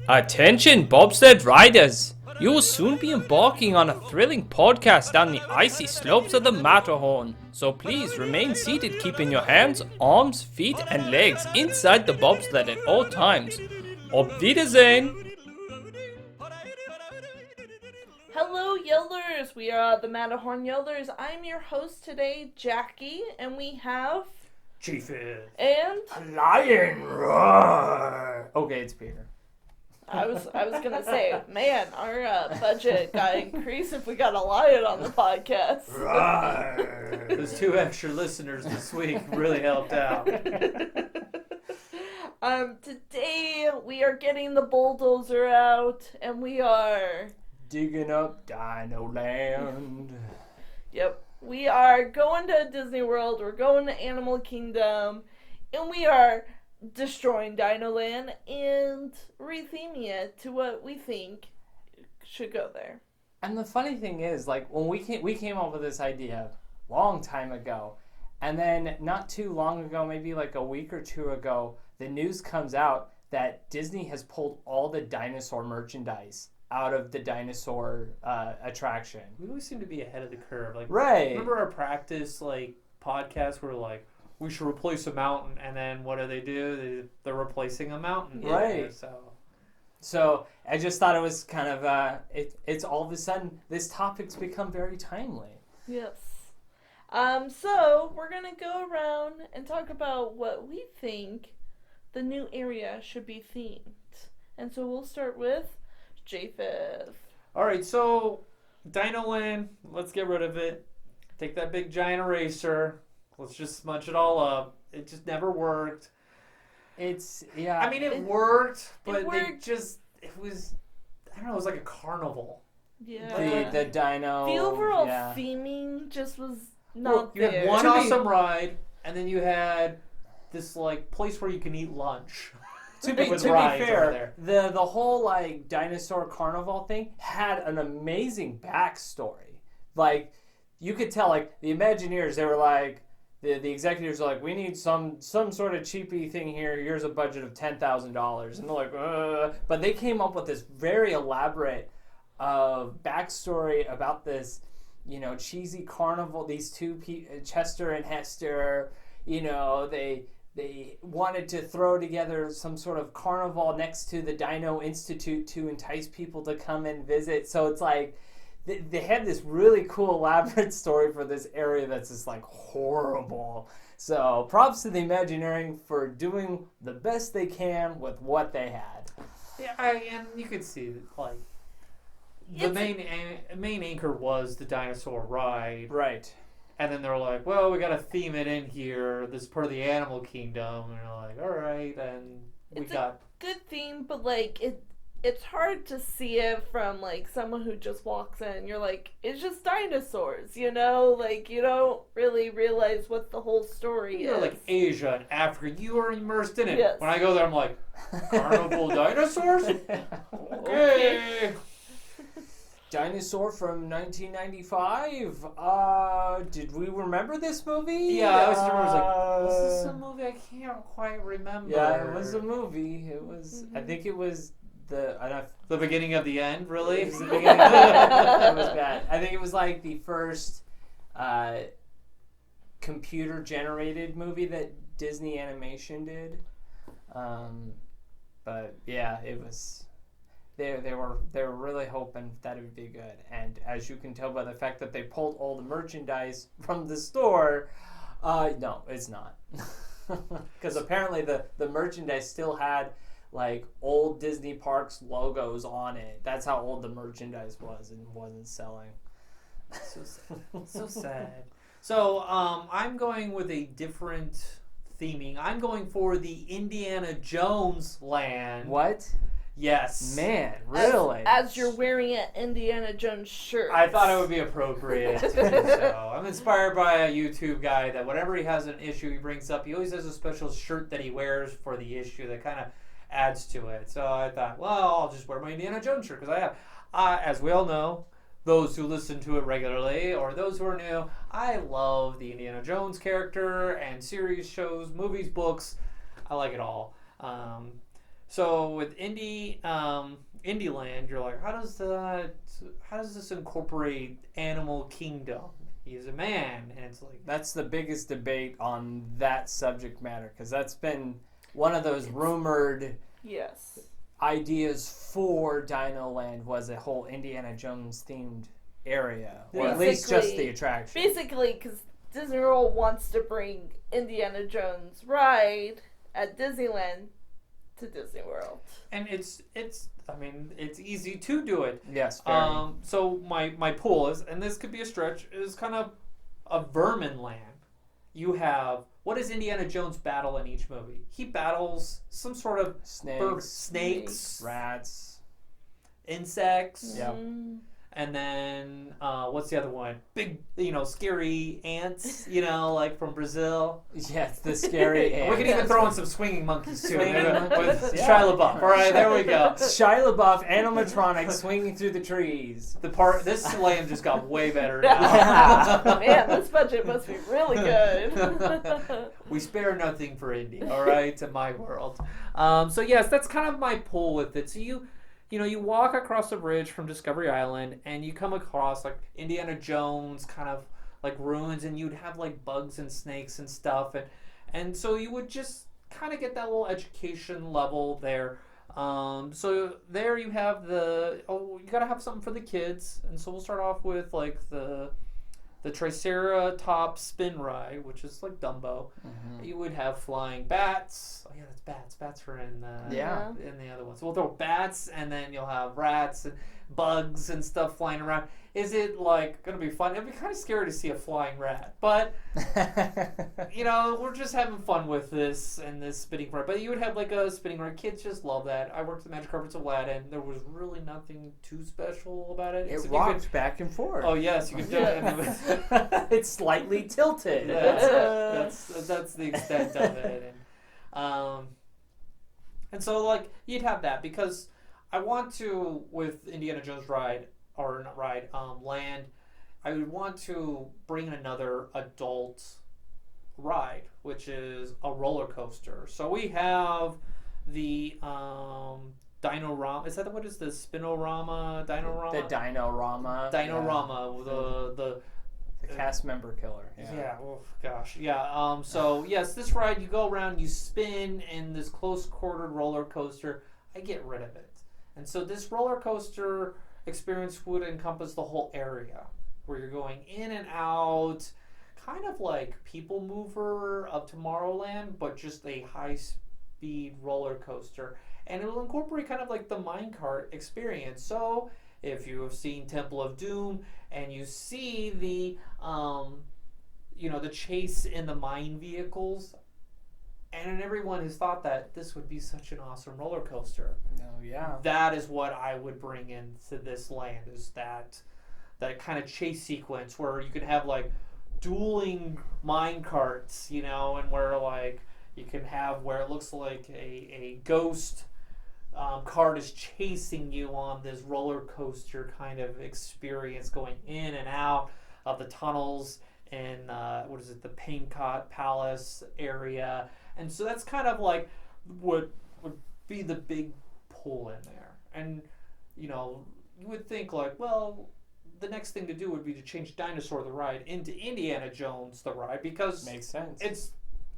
Attention, bobsled riders! You will soon be embarking on a thrilling podcast down the icy slopes of the Matterhorn. So please remain seated, keeping your hands, arms, feet, and legs inside the bobsled at all times. Auf Wiedersehen! Hello, Yellers! We are the Matterhorn Yellers. I'm your host today, Jackie, and we have... Chief is... And... Lion roar! Okay, it's Peter. I was gonna say, man, our budget got increased if we got a lion on the podcast. Those 2 extra listeners this week really helped out. Today we are getting the bulldozer out, and we are digging up Dinoland. Yep, we are going to Disney World. We're going to Animal Kingdom, and we are destroying Dinoland and retheming it to what we think should go there. And the funny thing is, like, when we came up with this idea a long time ago, and then not too long ago, maybe like a week or 2 ago, the news comes out that Disney has pulled all the dinosaur merchandise out of the dinosaur attraction. We always seem to be ahead of the curve. Like, right. Remember our practice podcast where like, we should replace a mountain, and then what do? They're replacing a mountain. Yeah. Right. So I just thought it was kind of, it's all of a sudden, this topic's become very timely. Yes. So we're going to go around and talk about what we think the new area should be themed. And so we'll start with Japheth. All right, so Dinoland, let's get rid of it. Take that big giant eraser. Let's just smudge it all up. It just never worked. Yeah. I mean, it worked, but it worked. It was, I don't know, it was like a carnival. Yeah. The dino. The overall theming just was not you there. You had one awesome ride, and then you had this, like, place where you can eat lunch. To be fair, the whole, like, dinosaur carnival thing had an amazing backstory. Like, you could tell, like, the Imagineers, they were like, the executives are like, we need some sort of cheapy thing here. Here's a budget of $10,000. And they're like, But they came up with this very elaborate backstory about this, cheesy carnival. These two Chester and Hester, they wanted to throw together some sort of carnival next to the Dino Institute to entice people to come and visit. So it's like, they had this really cool, elaborate story for this area that's just, like, horrible. So, props to the Imagineering for doing the best they can with what they had. Yeah, and you could see that, like, the main anchor was the dinosaur ride. Right. And then they're like, well, we got to theme it in here. This is part of the Animal Kingdom. And they're like, all right. And it's a good theme, but, like, it's hard to see it from, like, someone who just walks in. You're like, it's just dinosaurs, Like, you don't really realize what the whole story is. You're like Asia and Africa. You are immersed in it. Yes. When I go there, I'm like, carnival dinosaurs? Okay. Dinosaur from 1995. Did we remember this movie? Yeah, I was like, was this a movie? I can't quite remember. Yeah, it was a movie. It was, I think it was the beginning of the end, really? It was the beginning of the end. It was bad. I think it was like the first computer-generated movie that Disney Animation did. But yeah, it was. They were really hoping that it would be good, and as you can tell by the fact that they pulled all the merchandise from the store, no, it's not, because apparently the merchandise still had, like, old Disney Parks logos on it. That's how old the merchandise was, and wasn't selling. So sad. So sad. So I'm going with a different theming. I'm going for the Indiana Jones land. What? Yes. Man, really? As you're wearing an Indiana Jones shirt. I thought it would be appropriate. So I'm inspired by a YouTube guy that whenever he has an issue he brings up, he always has a special shirt that he wears for the issue that kind of adds to it. So I thought, well, I'll just wear my Indiana Jones shirt because I have. As we all know, those who listen to it regularly or those who are new, I love the Indiana Jones character and series, shows, movies, books. I like it all. So with Indieland, you're like, how does this incorporate Animal Kingdom? He's a man, and it's like that's the biggest debate on that subject matter, because that's been one of those rumored ideas for Dinoland, was a whole Indiana Jones themed area, or at least just the attraction. Basically, because Disney World wants to bring Indiana Jones ride at Disneyland to Disney World, and it's easy to do it. Yes. Very. So my pool is, and this could be a stretch, is kind of a vermin land. You have, what does Indiana Jones battle in each movie? He battles some sort of snakes, rats, insects. Yep. And then what's the other one? Big, scary ants. Like from Brazil. Yes, the scary ants. We could even throw in some swinging monkeys too. With Shia LaBeouf. All right, there we go. Shia LaBeouf, animatronic, swinging through the trees. This land just got way better now. Man, this budget must be really good. We spare nothing for Indy. All right, to my world. So yes, that's kind of my pull with it. So you walk across the bridge from Discovery Island, and you come across like Indiana Jones kind of like ruins, and you'd have like bugs and snakes and stuff, and so you would just kind of get that little education level there. So there you have you gotta have something for the kids, and so we'll start off with like the Triceratops spin ride, which is like Dumbo. Mm-hmm. You would have flying bats. Oh yeah, that's bats. Bats are in the other one. So we'll throw bats, and then you'll have rats and bugs and stuff flying around. Is it like gonna be fun? It'd be kind of scary to see a flying rat, but we're just having fun with this and this spinning ride. But you would have like a spinning ride. Kids just love that. I worked at the Magic Carpets of Aladdin. There was really nothing too special about it. It rocked back and forth. Oh yes, you could do it. It's slightly tilted. That's the extent of it, and so like you'd have that, because I want to, with Indiana Jones land, I would want to bring another adult ride, which is a roller coaster. So we have the Dinorama. Is that what is the Spinorama? Dinorama. The Dinorama. Dinorama. The cast member killer. Yeah. Oh gosh. Yeah. So yes, this ride, you go around, you spin in this close-quartered roller coaster. I get rid of it, and so this roller coaster experience would encompass the whole area, where you're going in and out, kind of like People Mover of Tomorrowland, but just a high-speed roller coaster, and it will incorporate kind of like the minecart experience. So if you have seen Temple of Doom and you see the the chase in the mine vehicles, and everyone has thought that this would be such an awesome roller coaster. Oh yeah. That is what I would bring into this land, is that kind of chase sequence where you can have like dueling mine carts, and where like you can have where it looks like a ghost cart is chasing you on this roller coaster kind of experience, going in and out of the tunnels in the Pankot Palace area. And so that's kind of like what would be the big pull in there. And you would think like, well, the next thing to do would be to change Dinosaur the ride into Indiana Jones the ride, because makes sense. It's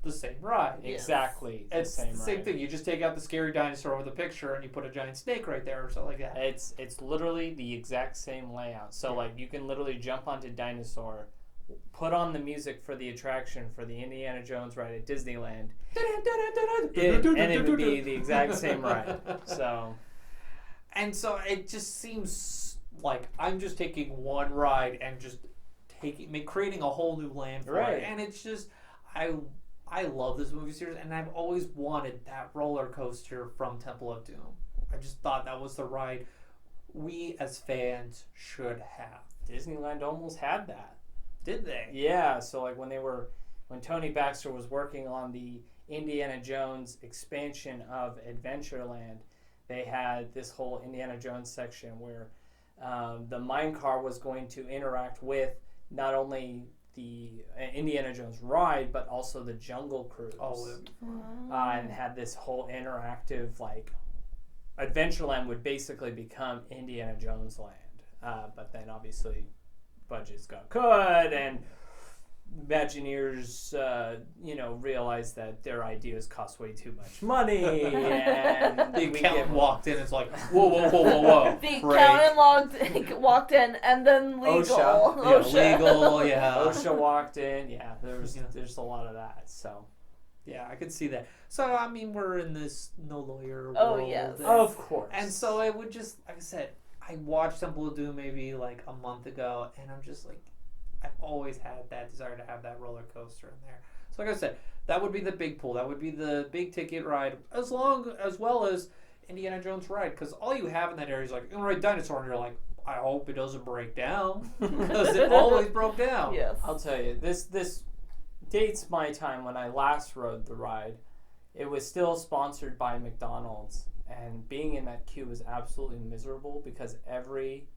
the same ride. Exactly. It's the same thing. You just take out the scary dinosaur over the picture and you put a giant snake right there or something like that. It's literally the exact same layout. So like you can literally jump onto Dinosaur, put on the music for the attraction for the Indiana Jones ride at Disneyland, and it would be the exact same ride. And so it just seems like I'm just taking one ride and just creating a whole new land for it. And it's just, I love this movie series, and I've always wanted that roller coaster from Temple of Doom. I just thought that was the ride we as fans should have. Disneyland almost had that. Did they? Yeah, so like when Tony Baxter was working on the Indiana Jones expansion of Adventureland, they had this whole Indiana Jones section where the minecart was going to interact with not only the Indiana Jones ride, but also the Jungle Cruise. And had this whole interactive, like, Adventureland would basically become Indiana Jones Land. But then obviously budgets got cut and Imagineers, realized that their ideas cost way too much money, and the accountant walked in. It's like, whoa. The accountant walked in, and then legal. OSHA. Yeah. OSHA walked in. Yeah, there's a lot of that. So, yeah, I could see that. So, I mean, we're in this no lawyer world. Oh, yes. Of course. And so it would just, like I said, I watched Temple of Doom maybe like a month ago, and I'm just like, I've always had that desire to have that roller coaster in there. So like I said, that would be the big pull. That would be the big ticket ride, as well as Indiana Jones ride. Because all you have in that area is like, you're gonna ride dinosaur, and you're like, I hope it doesn't break down, because it always broke down. Yes. I'll tell you, this dates my time when I last rode the ride. It was still sponsored by McDonald's, and being in that queue was absolutely miserable because every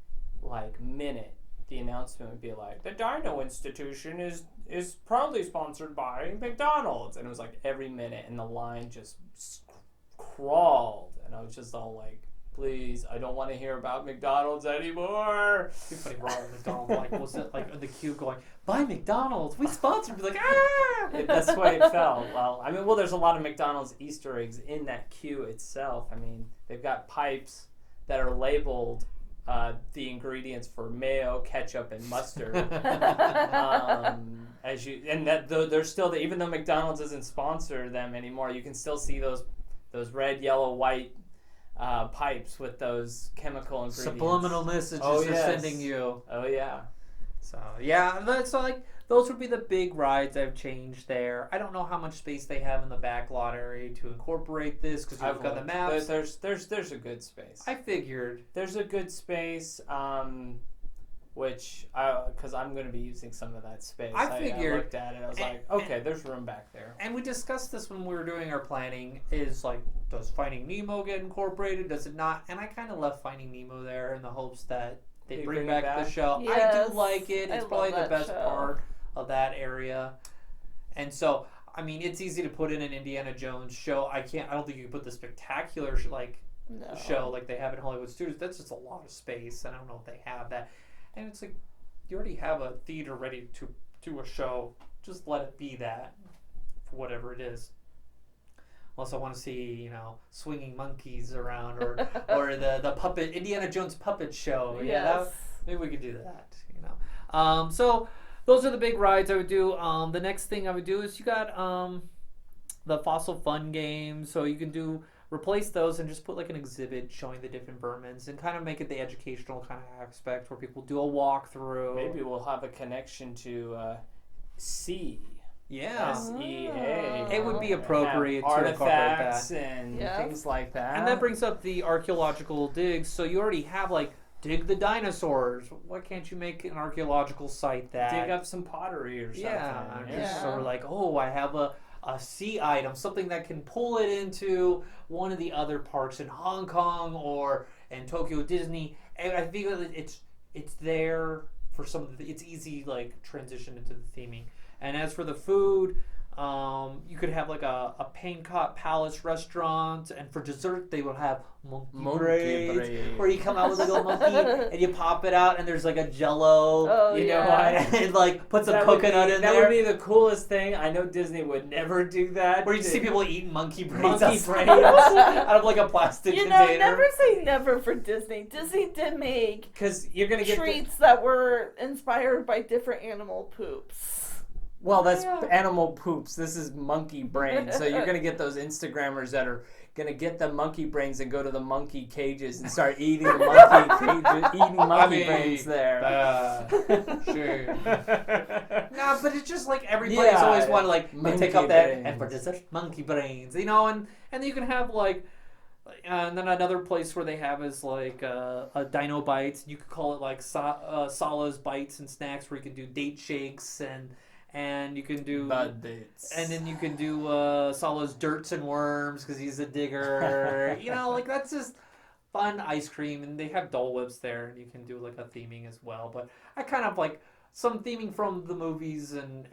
minute the announcement would be like, the Dino Institution is proudly sponsored by McDonald's. And it was like every minute, and the line just crawled. And I was just all like, please, I don't want to hear about McDonald's anymore. It'd be funny, we're all at McDonald's, like, was it like in the queue going, buy McDonald's, we sponsored, be like, ah! That's the way it felt. Well, there's a lot of McDonald's Easter eggs in that queue itself. I mean, they've got pipes that are labeled the ingredients for mayo, ketchup, and mustard. There's still even though McDonald's doesn't sponsor them anymore, you can still see those red, yellow, white pipes with those chemical ingredients. Subliminal messages they're sending you. Oh yeah. So yeah, that's like those would be the big rides I've changed there. I don't know how much space they have in the back lot area to incorporate this because you've got the maps. There's a good space. I figured there's a good space, because I'm going to be using some of that space. I figured. I looked at it. I was like, okay, there's room back there. And we discussed this when we were doing our planning. Is like, does Finding Nemo get incorporated? Does it not? And I kind of left Finding Nemo there in the hopes that they bring back the show. Yes, I do like it. It's probably the best part of that area. And so, I mean, it's easy to put in an Indiana Jones show. I don't think you can put the spectacular show like they have in Hollywood Studios. That's just a lot of space, and I don't know if they have that. And it's like, you already have a theater ready to do a show. Just let it be that, for whatever it is. Unless I want to see, swinging monkeys around, or the puppet Indiana Jones puppet show. Yes. Yeah, maybe we could do that. So those are the big rides I would do. The next thing I would do is you got the Fossil Fun games, so you can replace those and just put like an exhibit showing the different vermins and kind of make it the educational kind of aspect where people do a walkthrough. Maybe we'll have a connection to SEA. Yeah. SEA. It would be appropriate to artifacts incorporate that. and things like that. And that brings up the archaeological digs. So you already have dig the dinosaurs. Why can't you make an archaeological site that dig up some pottery or something? Yeah. Or I have a sea item, something that can pull it into one of the other parks in Hong Kong or in Tokyo Disney. And I feel that it's there for some of it's easy transition into the theming. And as for the food, you could have a Pankot Palace restaurant, and for dessert they will have monkey braids, where you come out with a little monkey and you pop it out, and there's a Jello, and put some coconut in there. That would be the coolest thing. I know Disney would never do that. Where you see people eating monkey braids out of a plastic container. Never say never for Disney. Disney did make you're gonna get treats that were inspired by different animal poops. Well, that's animal poops. This is monkey brains. So you're going to get those Instagrammers that are going to get the monkey brains and go to the monkey cages and start eating the monkey brains there. Sure. No, but it's just everybody's always wanted they take up that and for dessert monkey brains, and then you can have and then another place where they have is a Dino Bites. You could call it Sala's Bites and Snacks, where you can do date shakes and you can do bud dates, and then you can do Sala's Dirts and Worms because he's a digger. That's just fun ice cream, and they have Dole Whips there, and you can do a theming as well. But I kind of some theming from the movies and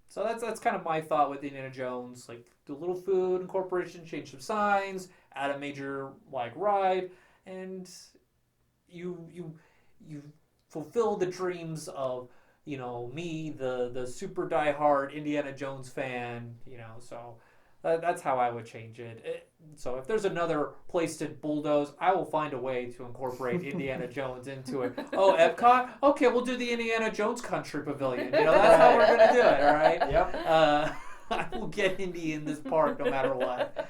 so that's kind of my thought with Indiana Jones. Like, do a little food incorporation, change some signs, add a major like ride, and you fulfill the dreams of me, the super diehard Indiana Jones fan. So that's how I would change it. So if there's another place to bulldoze, I will find a way to incorporate Indiana Jones into it. Oh, Epcot? Okay, we'll do the Indiana Jones Country Pavilion. That's how we're going to do it, all right? Yep. I will get Indy in this park no matter what.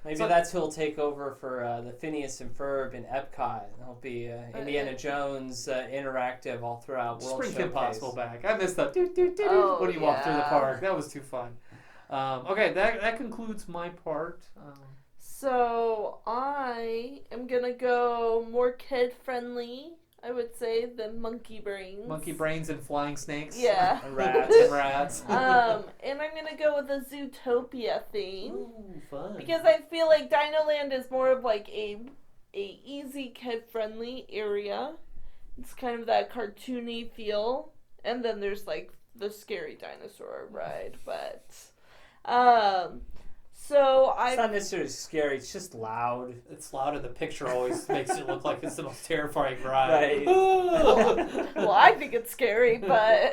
Maybe that's who'll take over for the Phineas and Ferb in Epcot. It'll be Indiana Jones interactive all throughout World Bring Showcase. Kim Possible back. I missed that. When you walk through the park. That was too fun. Okay, that concludes my part. So I am going to go more kid-friendly, I would say, than Monkey Brains. Monkey Brains and Flying Snakes. Yeah. And rats. And rats. And I'm going to go with a Zootopia theme. Ooh, fun. Because I feel like Dinoland is more of like a easy kid-friendly area. It's kind of that cartoony feel. And then there's like the scary dinosaur ride, but... So It's not necessarily scary. It's just loud. It's loud, and the picture always makes it look like it's the most terrifying ride. Right. well, I think it's scary, but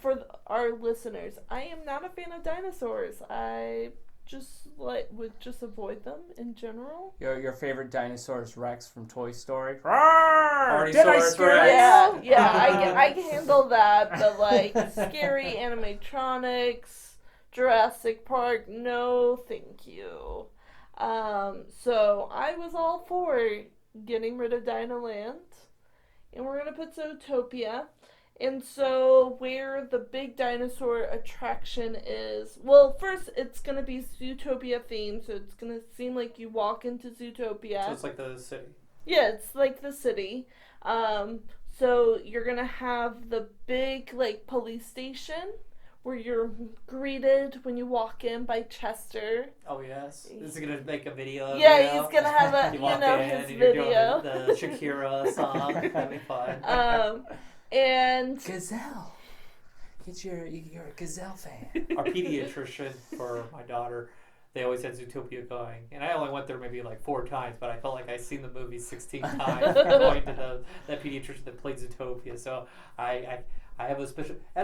for our listeners, I am not a fan of dinosaurs. I just would just avoid them in general. Your favorite dinosaur is Rex from Toy Story. Did I scare you? Yeah, I can handle that, but like scary animatronics. Jurassic Park, no thank you. So I was all for getting rid of Dinoland, and we're going to put Zootopia. And so where the big dinosaur attraction is, well, first it's going to be Zootopia themed, so it's going to seem like you walk into Zootopia. So it's like the city. Yeah, it's like the city. So you're going to have the big, like, police station, where you're greeted when you walk in by Chester. Oh, yes. Is he going to make a video? Yeah, he's going to have a, his and video. You're doing the Shakira song. That'd be fun. And... Gazelle. You're a Gazelle fan. Our pediatrician for my daughter, they always had Zootopia going. And I only went there maybe like 4 times, but I felt like I'd seen the movie 16 times going to that pediatrician that played Zootopia. So I have a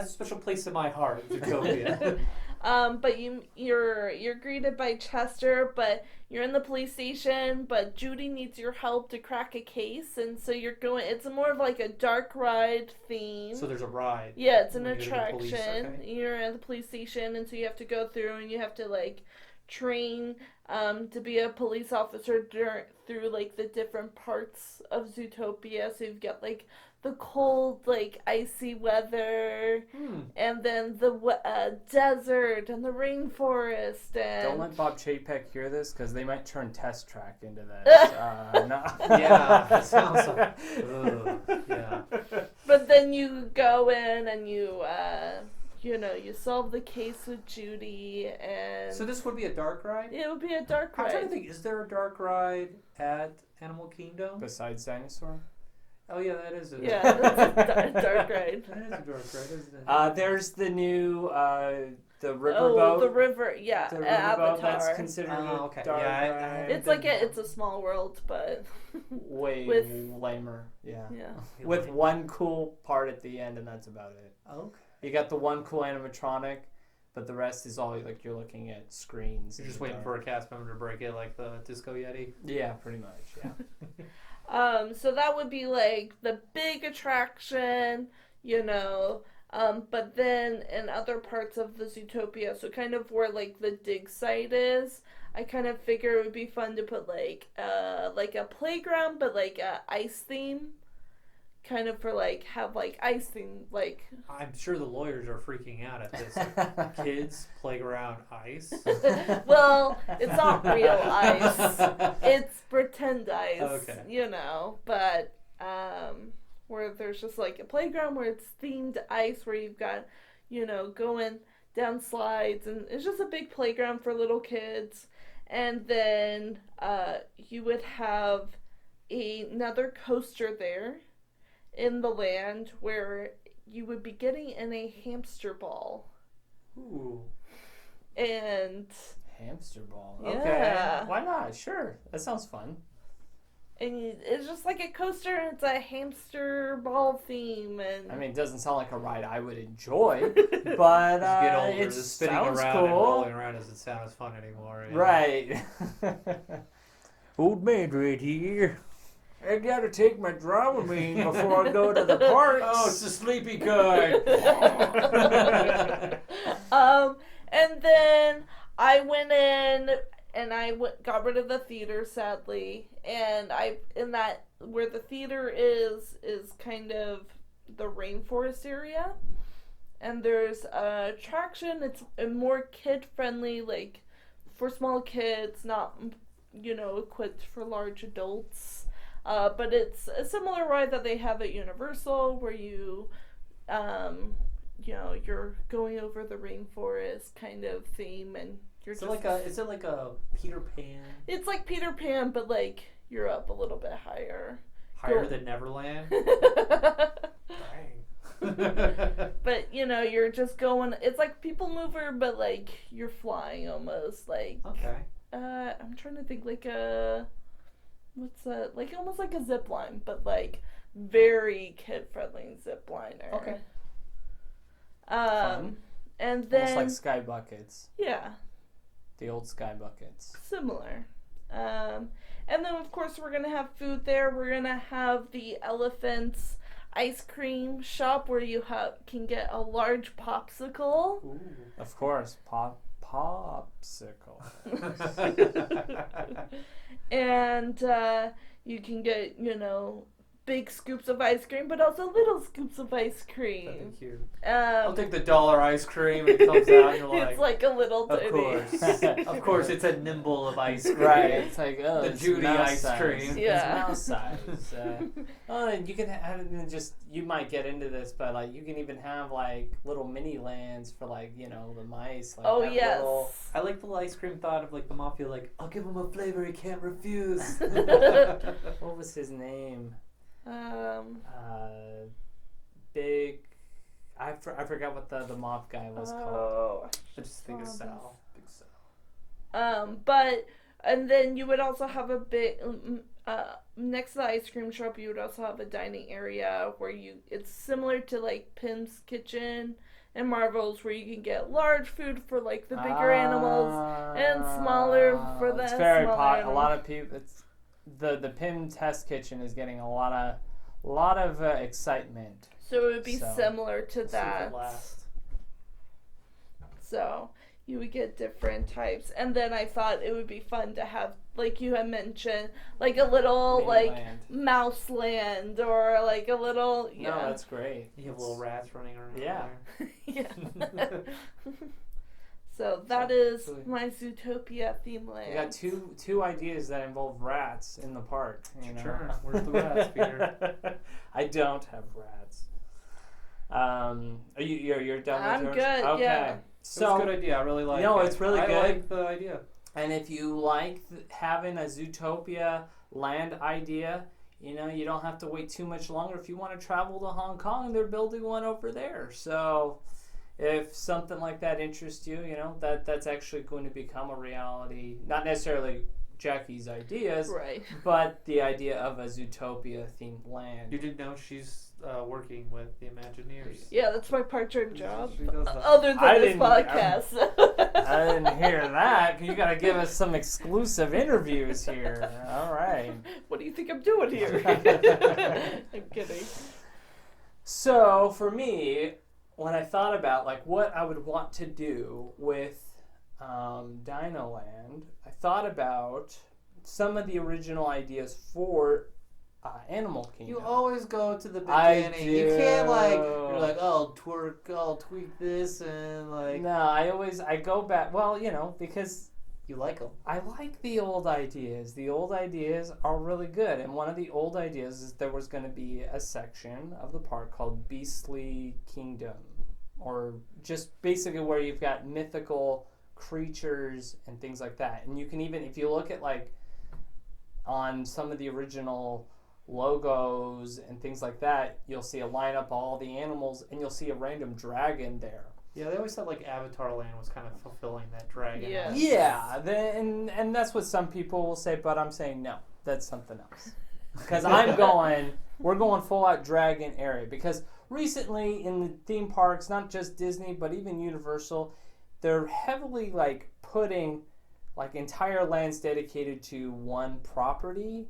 special place in my heart, Zootopia. But you're greeted by Chester, but you're in the police station, but Judy needs your help to crack a case, and so you're going. It's more of like a dark ride theme. So there's a ride. Yeah, it's an You're attraction. okay. You're at the police station, and so you have to go through, and you have to like train to be a police officer through like the different parts of Zootopia. So you've got like the cold, like icy weather, and then the desert and the rainforest. And Don't let Bob Chapek hear this, because they might turn Test Track into this. No. Yeah, that sounds like... yeah. But then you go in and you solve the case with Judy, and So this would be a dark ride? it would be a dark I'm trying to ride. think, is there a dark ride at Animal Kingdom? Besides Dinosaur? Oh yeah, that is a Yeah, that's a dark ride. that is a dark ride, isn't it? There's the new the riverboat. Oh, the river, yeah, The riverboat, Avatar. that's considered Oh, a okay. dark Yeah, I ride. It's like it's a small world, but way with- lamer. Yeah. yeah. With one cool part at the end, and that's about it. Okay. You got the one cool animatronic, but the rest is all like you're looking at screens. You're just waiting for a cast member to break it, like the Disco Yeti. Yeah, pretty much. Yeah. So that would be like the big attraction, but then in other parts of the Zootopia, so kind of where like the dig site is, I kind of figure it would be fun to put like a playground, but like a ice theme, kind of for like have like ice theme, like. I'm sure the lawyers are freaking out at this. Like, kids, playground, ice. Well, it's not real ice. It's pretend ice. Okay. But where there's just like a playground where it's themed ice, where you've got, going down slides, and it's just a big playground for little kids. And then you would have another coaster there. in the land where you would be getting in a hamster ball. Ooh. And Hamster ball. Yeah. Okay. Why not? Sure. That sounds fun. it's just like a coaster, and it's a hamster ball theme. And I mean, it doesn't sound like a ride I would enjoy, but As you get older, it the spinning sounds around and cool. rolling around doesn't sound as fun anymore. Right. Old man right here. I gotta take my Dramamine before I go to the parks. Oh, it's a sleepy kind. And then I went in and got rid of the theater, sadly. And where the theater is kind of the rainforest area. And there's a attraction. It's more kid friendly, like for small kids, not equipped for large adults. But it's a similar ride that they have at Universal, where you're going over the rainforest kind of theme, and Is it like a Peter Pan? It's like Peter Pan, but like you're up a little bit higher. Higher than Neverland? But you're just going. It's like People Mover, but like you're flying almost. Like Okay. I'm trying to think like what's that? Like almost like a zip line, but like very kid friendly zip liner. Okay. And then Almost like Sky Buckets. Yeah, The old Sky Buckets. similar. And then of course we're gonna have food there. We're gonna have the Elephant's ice cream shop where you can get a large popsicle. Ooh. Of course, popsicle. And you can get, big scoops of ice cream, but also little scoops of ice cream. That'd be cute. I'll take the dollar ice cream. It comes out and you're like, It's like a little of tiny. course. Of course, it's a nimble of ice cream. Right. It's like, oh, The it's Judy mouse ice size. cream. Yeah. It's mouse size. And you can have you might get into this, but like you can even have like little mini lands for like, the mice. Like Oh, have yes. little- I like the ice cream thought of like the mafia, like, I'll give him a flavor he can't refuse. What was his name? Um, Big. I forgot what the mob guy was called. oh. I just think of Sal. Big Sal. And then you would also have a big, next to the ice cream shop, you would also have a dining area where it's similar to like Pim's Kitchen and Marvel's, where you can get large food for like the bigger animals and smaller for the It's very smaller a lot of people. It's the Pim Test Kitchen is getting a lot of excitement. So it would be similar to See if that. it lasts. So you would get different types. And then I thought it would be fun to have, like you had mentioned, like a little Mini like land. mouse land, or like a little No, that's great. You have little rats running around. Yeah. yeah. So that is my Zootopia theme land. We got two ideas that involve rats in the park. It's your turn. Where's the rats, Peter? I don't have rats. You're done with I'm yours? good, Okay. yeah. So it's a good idea. I really like it. No, it's really good. I like the idea. And if you like having a Zootopia land idea, you don't have to wait too much longer. If you want to travel to Hong Kong, they're building one over there. So if something like that interests you, that's actually going to become a reality. Not necessarily Jackie's ideas, Right. but the idea of a Zootopia themed land. You didn't know she's working with the Imagineers. Yeah, that's my part-time job. She does that. Other than I this didn't- podcast. I didn't hear that. You got to give us some exclusive interviews here. All right. What do you think I'm doing here? I'm kidding. So for me, when I thought about like what I would want to do with Dinoland, I thought about some of the original ideas for Animal Kingdom. You always go to the I beginning. You can't do. you're like, oh, twerk, I'll tweak this and like. No, I go back. Well, because You like them. I like the old ideas. The old ideas are really good. And one of the old ideas is there was going to be a section of the park called Beastly Kingdom, or just basically where you've got mythical creatures and things like that. And you can even, if you look at like on some of the original logos and things like that, you'll see a lineup of all the animals, and you'll see a random dragon there. Yeah, they always said like Avatar Land was kind of fulfilling that dragon. Yeah. Yeah, and that's what some people will say, but I'm saying no, that's something else. Because we're going full out dragon area. Because recently in the theme parks, not just Disney, but even Universal, they're heavily like putting like entire lands dedicated to one property.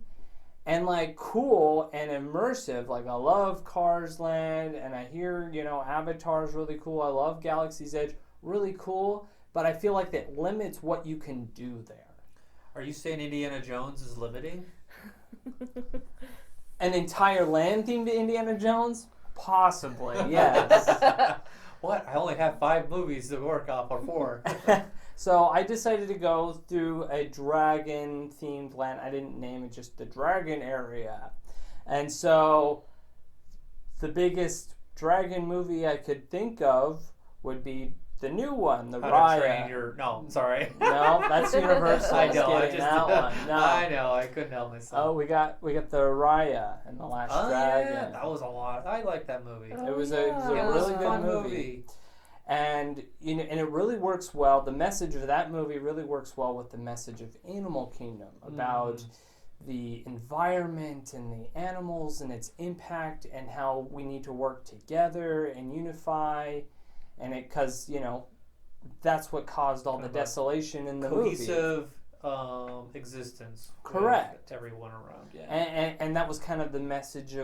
And like cool and immersive, like I love Cars Land, and I hear, Avatar's really cool. I love Galaxy's Edge, really cool. But I feel like that limits what you can do there. Are you saying Indiana Jones is limiting? An entire land themed to Indiana Jones? Possibly, yes. What? I only have 5 movies to work off, or 4. So I decided to go through a dragon themed land. I didn't name it, just the dragon area. And so the biggest dragon movie I could think of would be the new one, the Raya. No, sorry. No, that's Universal. I know. That one. No. I know. I couldn't help myself. Oh, we got the Raya and the Last Dragon. Yeah, that was a lot. I like that movie. It was a really good movie. And and it really works well. The message of that movie really works well with the message of Animal Kingdom about the environment and the animals and its impact and how we need to work together and unify. And because that's what caused all the desolation in the cohesive existence. Correct. Everyone around. Yeah. And that was kind of the message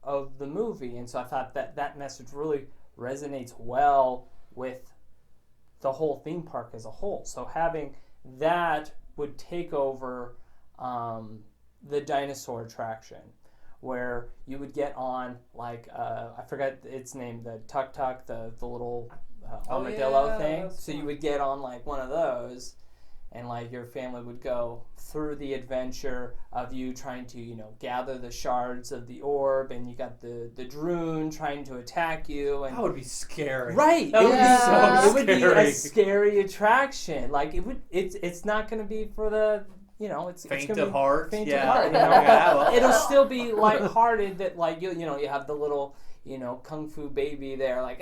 of the movie. And so I thought that message really resonates well with the whole theme park as a whole. So having that would take over the dinosaur attraction, where you would get on like I forgot its name, the tuk tuk, the little armadillo thing. So you would get on like one of those, and like your family would go through the adventure of you trying to gather the shards of the orb, and you got the Droon trying to attack you. And that would be scary. Right, that would be so it would be a scary attraction. Like it's not going to be for the it's faint it's of heart. Faint of heart. Well. It'll still be lighthearted. That like you have the little kung fu baby there, like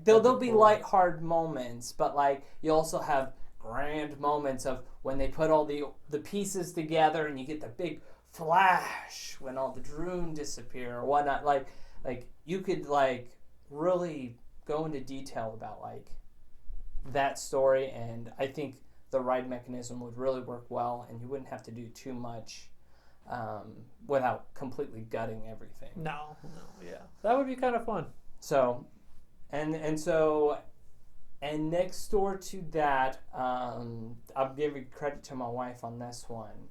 there'll be lighthearted moments, but like you also have grand moments of when they put all the pieces together and you get the big flash when all the Droon disappear or whatnot. Like you could like really go into detail about like that story, and I think the ride mechanism would really work well, and you wouldn't have to do too much without completely gutting everything. No, yeah, that would be kind of fun. So, and next door to that, I'll give credit to my wife on this one.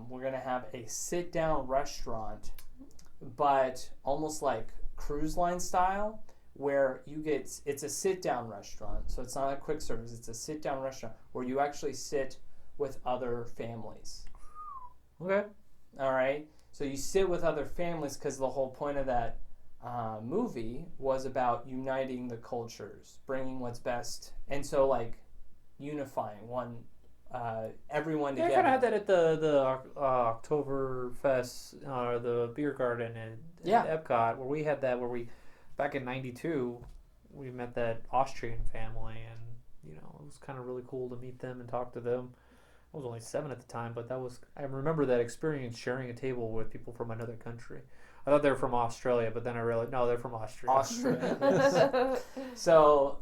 We're gonna have a sit-down restaurant, but almost like cruise line style, where it's a sit-down restaurant. So it's not a quick service; it's a sit-down restaurant where you actually sit with other families. Okay. All right. So you sit with other families because the whole point of that movie was about uniting the cultures, bringing what's best, and so like unifying everyone together. I kind of had that at the Oktoberfest, the beer garden at Epcot, where we had that. Where we back in '92, we met that Austrian family, and it was kind of really cool to meet them and talk to them. I was only 7 at the time, but I remember that experience, sharing a table with people from another country. I thought they were from Australia, but then I realized, no, they're from Austria. Austria. So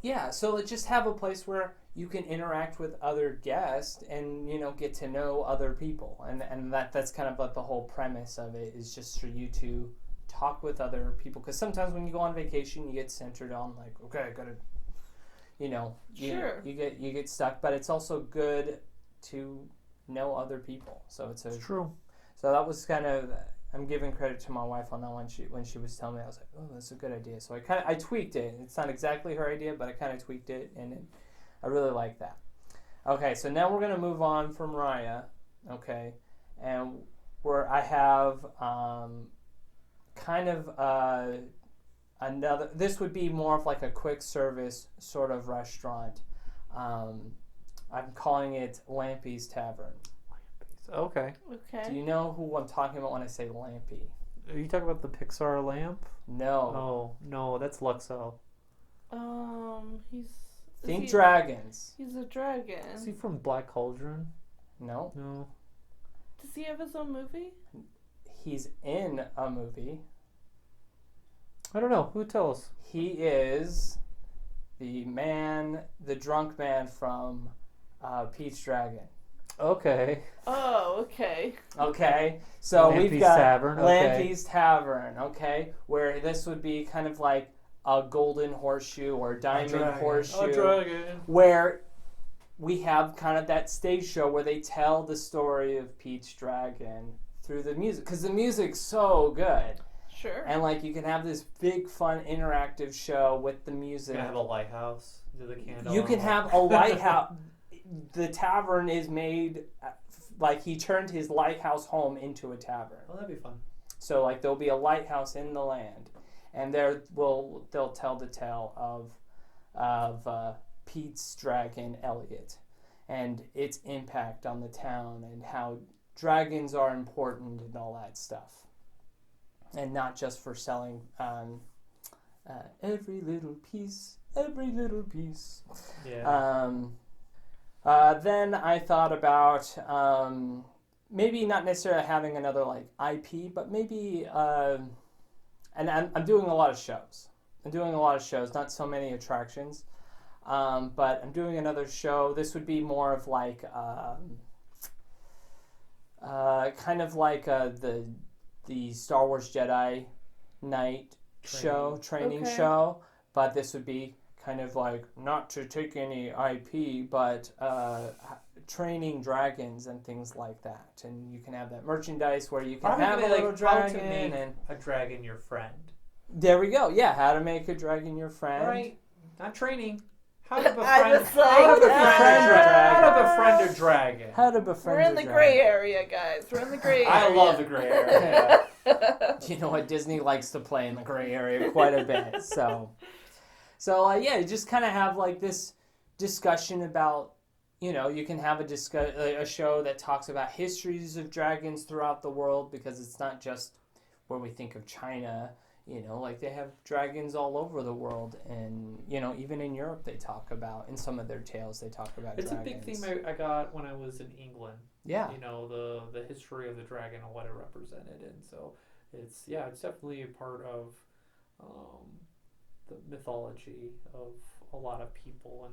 just have a place where you can interact with other guests and, get to know other people. And that's kind of like the whole premise of it, is just for you to talk with other people. Because sometimes when you go on vacation, you get centered on like, okay, I gotta, sure. you get stuck. But it's also good to know other people. So it's true. So that was kind of, I'm giving credit to my wife on that one. When she was telling me, I was like, oh, that's a good idea. So I tweaked it. It's not exactly her idea, but I kind of tweaked it, and I really like that. Okay, so now we're gonna move on from Raya. Okay, and where I have kind of another. This would be more of like a quick service sort of restaurant. I'm calling it Lampy's Tavern. Okay. Okay. Do you know who I'm talking about when I say Lampy? Are you talking about the Pixar lamp? No. Oh, no, that's Luxo. He's... Think dragons. He's a dragon. Is he from Black Cauldron? No. No. Does he have his own movie? He's in a movie. I don't know. Who tell us? He is the drunk man from Pete's Dragon. Okay. Oh, okay. Okay, so Lampy's we've got Tavern, okay. Lampy's Tavern, okay, where this would be kind of like a golden horseshoe or diamond horseshoe, where we have kind of that stage show where they tell the story of Pete's Dragon through the music, because the music's so good. Sure. And like you can have this big, fun, interactive show with the music. You can have a lighthouse. Do the candle. You can have a lighthouse. The tavern is made like he turned his lighthouse home into a tavern. Oh, that'd be fun. So like there'll be a lighthouse in the land, and they'll tell the tale of Pete's dragon Elliot, and its impact on the town, and how dragons are important and all that stuff, and not just for selling every little piece. Yeah. Then I thought about maybe not necessarily having another like IP, but maybe, and I'm doing a lot of shows. Not so many attractions, but I'm doing another show. This would be more of like kind of like the Star Wars Jedi Knight training Okay. show, but this would be kind of like, not to take any IP, but training dragons and things like that. And you can have that merchandise where you can Probably have a like little how to dragon. make And a dragon your friend. there we go. Yeah, how to make a dragon your friend. Right. Not training. How to I befriend. was like, How to befriend a dragon. How to dragon. befriend a dragon. How to befriend We're in a the dragon. gray area, guys. We're in the gray area. I love the gray area. You know what? Disney likes to play in the gray area quite a bit. So yeah, you just kind of have like this discussion about, you can have a show that talks about histories of dragons throughout the world, because it's not just where we think of China. Like they have dragons all over the world, and even in Europe they talk about, in some of their tales they talk about It's dragons. a big theme I got when I was in England. Yeah. The history of the dragon and what it represented, and so it's definitely a part of the mythology of a lot of people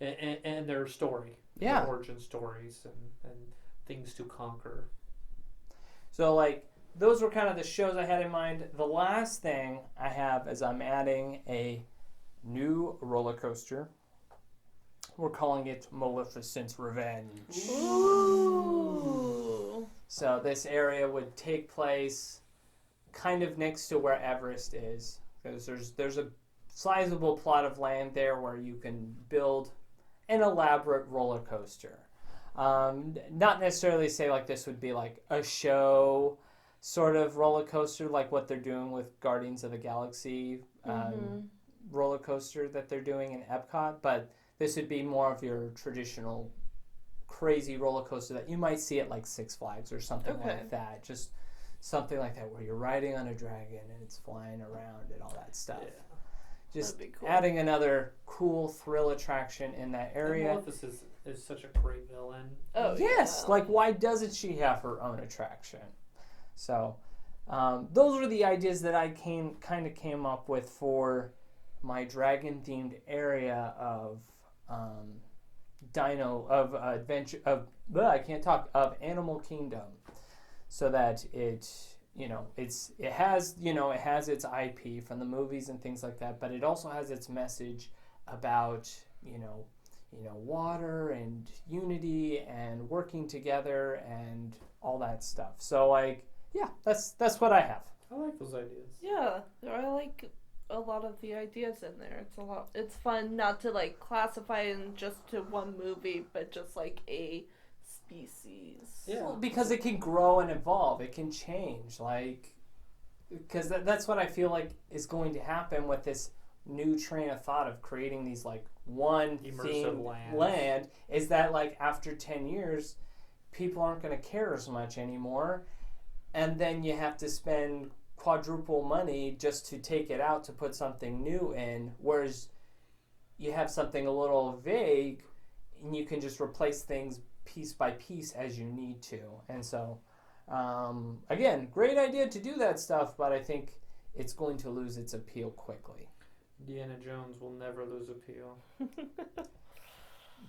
and their story, Yeah. their origin stories and things to conquer. So like those were kind of the shows I had in mind. The last thing I have is I'm adding a new roller coaster. We're calling it Maleficent's Revenge. Ooh. So this area would take place kind of next to where Everest is, because there's a sizable plot of land there where you can build an elaborate roller coaster. Not necessarily say like this would be like a show sort of roller coaster like what they're doing with Guardians of the Galaxy roller coaster that they're doing in Epcot, but this would be more of your traditional crazy roller coaster that you might see at like Six Flags or something like that. Just something like that where you're riding on a dragon and it's flying around and all that stuff. Yeah. Just That'd be cool. adding another cool thrill attraction in that area. Maleficent is such a great villain. Oh, Yes, yeah. like why doesn't she have her own attraction? So those were the ideas that I came up with for my dragon themed area of Animal Kingdom, so that it has its IP from the movies and things like that, but it also has its message about water and unity and working together and all that stuff. So like, yeah, that's what I have. I like those ideas. Yeah, I like a lot of the ideas in there. It's fun not to like classify in just to one movie, but just like a species. Yeah. Well, because it can grow and evolve. It can change. Because that's what I feel like is going to happen with this new train of thought of creating these like one Immersive themed land is that like after 10 years, people aren't going to care as much anymore, and then you have to spend quadruple money just to take it out to put something new in, whereas you have something a little vague and you can just replace things piece by piece as you need to. And so again, great idea to do that stuff, but I think it's going to lose its appeal quickly. Indiana Jones will never lose appeal.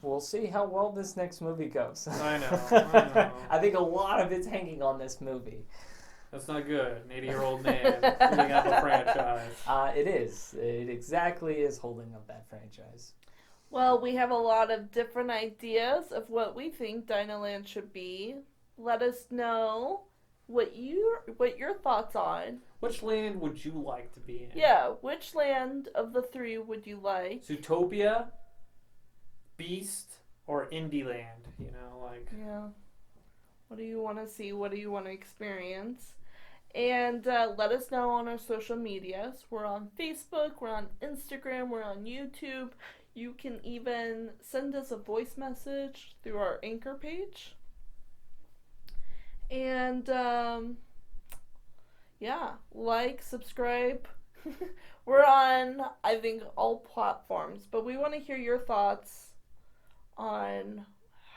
We'll see how well this next movie goes. I know. I think a lot of it's hanging on this movie. That's not good. An 80-year-old man holding up a franchise. It is. It exactly is holding up that franchise. Well, we have a lot of different ideas of what we think Dinoland should be. Let us know what your thoughts on. Which land would you like to be in? Yeah, which land of the three would you like? Zootopia, Beast, or Indieland? You know, like. Yeah. What do you want to see? What do you want to experience? And let us know on our social medias. We're on Facebook, we're on Instagram, we're on YouTube. You can even send us a voice message through our Anchor page. And, yeah, like, subscribe. We're on, I think, all platforms. But we want to hear your thoughts on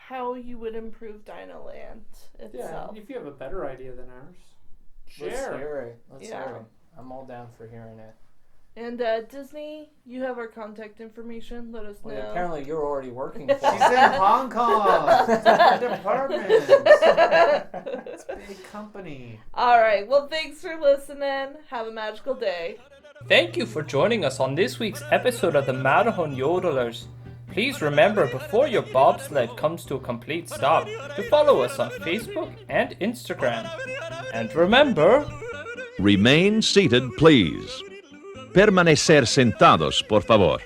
how you would improve Dinoland itself. Yeah, if you have a better idea than ours, share. Let's hear it. Let's hear it. I'm all down for hearing it. And Disney, you have our contact information. Let us know. Well, apparently you're already working for She's in Hong Kong. Department. It's a big company. All right. Well, thanks for listening. Have a magical day. Thank you for joining us on this week's episode of the Matterhorn Yodelers. Please remember, before your bobsled comes to a complete stop, to follow us on Facebook and Instagram. And remember... Remain seated, please. Permanecer sentados, por favor.